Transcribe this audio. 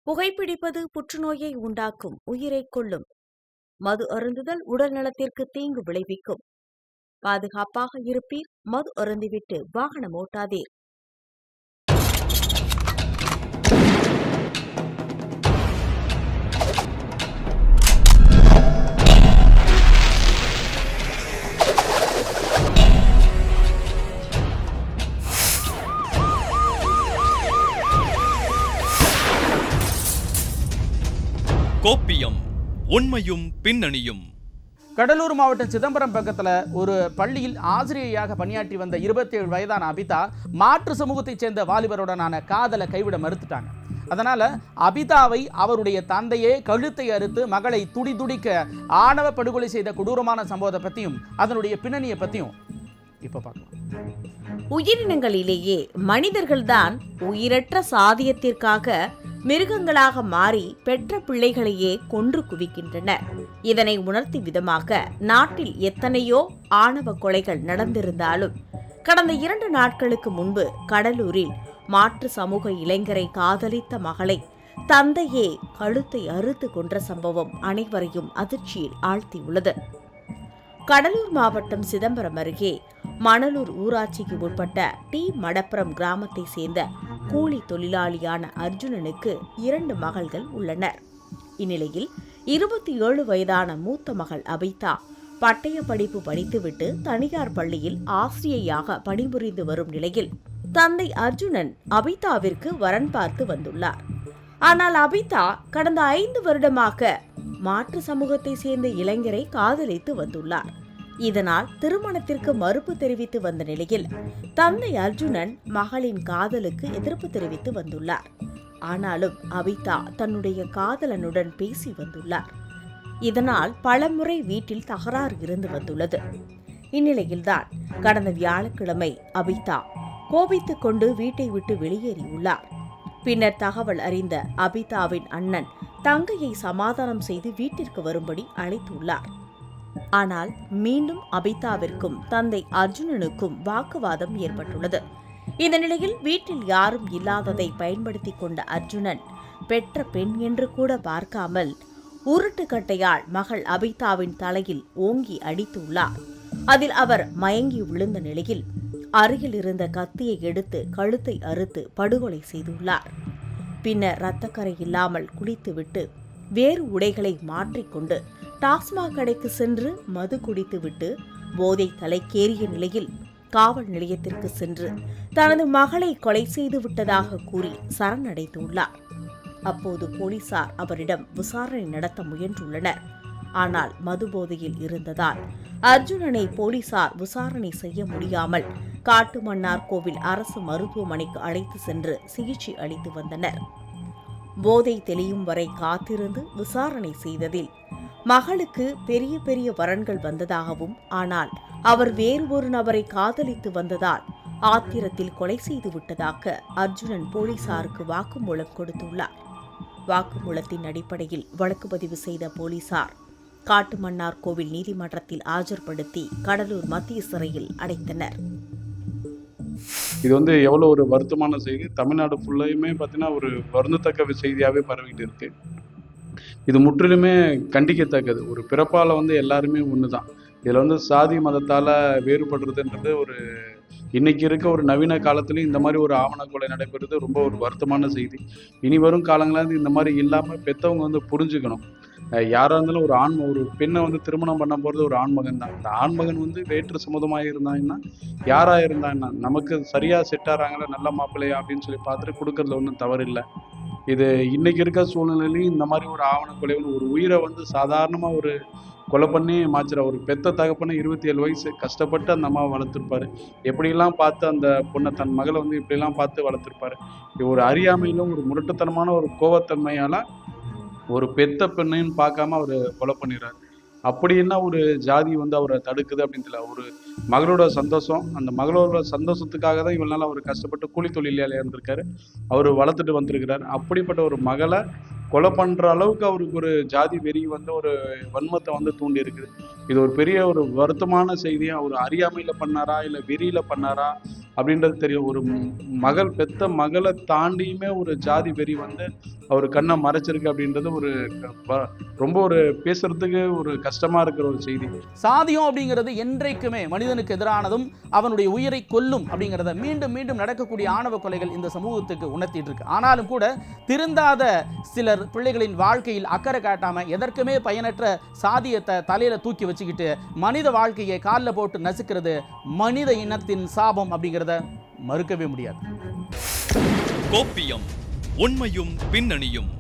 புகைப்பிடிப்பது புற்றுநோயை உண்டாக்கும், உயிரைக் கொல்லும். மது அருந்துதல் உடல் நலத்திற்கு தீங்கு விளைவிக்கும். பாதுகாப்பாக இருப்பீர், மது அருந்திவிட்டு வாகனம் ஓட்டாதீர். கோப்பியம், உண்மையும் பின்னணியும். கடலூர் மாவட்டம் சிதம்பரம் பக்கத்தில் ஒரு பள்ளியில் ஆசிரியையாக பணியாற்றி வந்த 27 வயதான அபிதா மாற்று சமூகத்தைச் சேர்ந்த வாலிபருடனான காதலை கைவிட மறுத்துட்டாங்க. அதனால அபிதாவை அவருடைய தந்தையே கழுத்தை அறுத்து மகளை துடிதுடிக்க ஆணவ படுகொலை செய்த கொடூரமான சம்பவத்தை பற்றியும் அதனுடைய பின்னணியை பற்றியும் இப்போ பார்க்கலாம். உயிரினங்களிலேயே மனிதர்கள்தான் உயிரற்ற சாதியத்திற்காக மிருகங்களாக மாறி பெற்ற பிள்ளைகளையே கொன்று குவிக்கின்றனர். இதனை உணர்த்தி விதமாக நாட்டில் எத்தனையோ ஆணவ கொலைகள் நடந்திருந்தாலும் கடந்த 2 நாட்களுக்கு முன்பு கடலூரில் மாற்று சமூக இளைஞரை காதலித்த மகளை தந்தையே கழுத்தை அறுத்து கொன்ற சம்பவம் அனைவரையும் அதிர்ச்சியில் ஆழ்த்தியுள்ளது. கடலூர் மாவட்டம் சிதம்பரம் அருகே மணலூர் ஊராட்சிக்கு உட்பட்ட டி மடப்புரம் கிராமத்தை சேர்ந்த கூலி தொழிலாளியான அர்ஜுனனுக்கு 2 மகள்கள் உள்ளனர். இந்நிலையில் 27 வயதான மூத்த மகள் அபிதா பட்டய படிப்பு படித்துவிட்டு தனியார் பள்ளியில் ஆசிரியையாக பணிபுரிந்து வரும் நிலையில் தந்தை அர்ஜுனன் அபிதாவிற்கு வரன் பார்த்து வந்துள்ளார். ஆனால் அபிதா கடந்த 5 வருடமாக மாற்று சமூகத்தை சேர்ந்த இளைஞரை காதலித்து வந்துள்ளார். இதனால் திருமணத்திற்கு மறுப்பு தெரிவித்து வந்த நிலையில் தந்தை அர்ஜுனன் மகளின் காதலுக்கு எதிர்ப்பு தெரிவித்து வந்துள்ளார். ஆனாலும் அபிதா தன்னுடைய காதலனுடன் பேசி வந்துள்ளார். இதனால் பலமுறை வீட்டில் தகராறு இருந்து வந்துள்ளது. இந்நிலையில்தான் கடந்த வியாழக்கிழமை அபிதா கோபித்துக் கொண்டு வீட்டை விட்டு வெளியேறியுள்ளார். பின்னர் தகவல் அறிந்த அபிதாவின் அண்ணன் தங்கையை சமாதானம் செய்து வீட்டிற்கு வரும்படி அழைத்துள்ளார். ஆனால் மீண்டும் அபிதாவிற்கும் தந்தை அர்ஜுனனுக்கும் வாக்குவாதம் ஏற்பட்டுள்ளது. இந்த நிலையில் வீட்டில் யாரும் இல்லாததை பயன்படுத்திக் கொண்ட அர்ஜுனன் பெற்ற பெண் என்று கூட பார்க்காமல் உருட்டுக்கட்டையால் மகள் அபிதாவின் தலையில் ஓங்கி அடித்துள்ளார். அதில் அவர் மயங்கி விழுந்த நிலையில் அருகில் இருந்த கத்தியை எடுத்து கழுத்தை அறுத்து படுகொலை செய்துள்ளார். பின்னர் இரத்தக்கரை இல்லாமல் குளித்துவிட்டு வேறு உடைகளை மாற்றிக்கொண்டு டாஸ்மாக் கடைக்கு சென்று மது குடித்துவிட்டு போதை தலைக்கேறிய நிலையில் காவல் நிலையத்திற்கு சென்று தனது மகளை கொலை செய்து விட்டதாக கூறி சரணடைந்துள்ளார். அப்போது போலீசார் அவரிடம் விசாரணை நடத்த முயன்றுள்ளனர். ஆனால் மது போதையில் இருந்ததால் அர்ஜுனனை போலீசார் விசாரணை செய்ய முடியாமல் காட்டுமன்னார் கோவில் அரசு மருத்துவமனைக்கு அழைத்து சென்று சிகிச்சை அளித்து வந்தனர். போதை தெளியும் வரை காத்திருந்து விசாரணை செய்ததில் மகளுக்கு பெரிய பெரிய வரன்கள் வந்ததாகவும், ஆனால் அவர் வேறு ஒரு நபரை காதலித்து வந்ததால் ஆத்திரத்தில் கொலை செய்து விட்டதாக அர்ஜுனன் போலீசாருக்கு வாக்குமூலம் கொடுத்துள்ளார். வாக்குமூலத்தின் அடிப்படையில் வழக்கு பதிவு செய்த போலீசார் காட்டுமன்னார் கோவில் நீதிமன்றத்தில் ஆஜர்படுத்தி கடலூர் மத்திய சிறையில் அடைத்தனர். இது எவ்வளோ ஒரு வருத்தமான செய்தி. தமிழ்நாடு ஃபுல்லையுமே பார்த்தீங்கன்னா ஒரு வருந்தத்தக்க செய்தியாகவே பரவிட்டு இருக்கு. இது முற்றிலுமே கண்டிக்கத்தக்கது. ஒரு பிறப்பால் எல்லாருமே ஒன்று தான். இதில் சாதி மதத்தால் வேறுபடுறதுன்றது ஒரு இன்னைக்கு இருக்க ஒரு நவீன காலத்துலேயும் இந்த மாதிரி ஒரு ஆவண கொலை நடைபெறுறது ரொம்ப ஒரு வருத்தமான செய்தி. இனி வரும் காலங்களாக இந்த மாதிரி இல்லாமல் பெற்றவங்க புரிஞ்சுக்கணும். யாராக இருந்தாலும் ஒரு பெண்ணை திருமணம் பண்ண போகிறது ஒரு ஆண்மகன் தான். அந்த ஆண்மகன் வேற்று சம்மதமாக இருந்தாங்கன்னா யாராக இருந்தாங்கன்னா நமக்கு சரியாக செட் ஆகிறாங்களா நல்ல மாப்பிள்ளையா அப்படின்னு சொல்லி பார்த்துட்டு கொடுக்கறதுல ஒன்றும் தவறு இல்லை. இது இன்னைக்கு இருக்க சூழ்நிலையிலையும் இந்த மாதிரி ஒரு ஆவண கொலை ஒரு உயிரை சாதாரணமாக ஒரு கொலை பண்ணி மாச்சிட ஒரு பெத்த தகப்பனை 27 வயசு கஷ்டப்பட்டு அந்த அம்மாவை வளர்த்துருப்பாரு. எப்படிலாம் பார்த்து அந்த பொண்ணை தன் மகளை இப்படிலாம் பார்த்து வளர்த்துருப்பாரு. ஒரு அறியாமையிலும் ஒரு முரட்டுத்தனமான ஒரு கோவத்தன்மையால் ஒரு பெத்த பெண்ணையும் பார்க்காம அவர் கொலை பண்ணிடுறாரு. அப்படி என்ன ஒரு ஜாதி அவரை தடுக்குது அப்படின்னு தெரியல. ஒரு மகளோட சந்தோஷம், அந்த மகளோட சந்தோஷத்துக்காக தான் இவ்வளவு நாள் அவர் கஷ்டப்பட்டு கூலி தொழிலாளியாக இருந்திருக்காரு. அவர் வளர்த்துட்டு வந்திருக்கிறார். அப்படிப்பட்ட ஒரு மகளை கொலை பண்ற அளவுக்கு அவருக்கு ஒரு ஜாதி வெறி ஒரு வன்மத்தை தூண்டி இருக்குது. இது ஒரு பெரிய ஒரு வருத்தமான செய்தியா. ஒரு அறியாமையில பண்ணாரா இல்ல வெறியில பண்ணாரா அப்படின்றது தெரியும். ஒரு பெத்த மகளை தாண்டியுமே ஒரு ஜாதி வெறி வந்து அவர் கண்ணை மறைச்சிருக்கு அப்படின்றது ஒரு ரொம்ப ஒரு பேசுறதுக்கு ஒரு கஷ்டமா இருக்கிற ஒரு செய்தி. சாதியம் அப்படிங்கிறது என்றைக்குமே மனிதனுக்கு எதிரானதும் அவனுடைய உயிரை கொல்லும் அப்படிங்கிறத மீண்டும் மீண்டும் நடக்கக்கூடிய ஆணவ கொலைகள் இந்த சமூகத்துக்கு உணர்த்திட்டு இருக்கு. ஆனாலும் கூட திருந்தாத சிலர் பிள்ளைகளின் வாழ்க்கையில் அக்கறை காட்டாம எதற்குமே பயனற்ற சாதியத்தை தலையில தூக்கி வச்சுக்கிட்டு மனித வாழ்க்கையை காலில் போட்டு நசுக்கிறது மனித இனத்தின் சாபம் அப்படிங்கிறத மறுக்கவே முடியாது. கோப்பியம், உண்மையும் பின்னணியும்.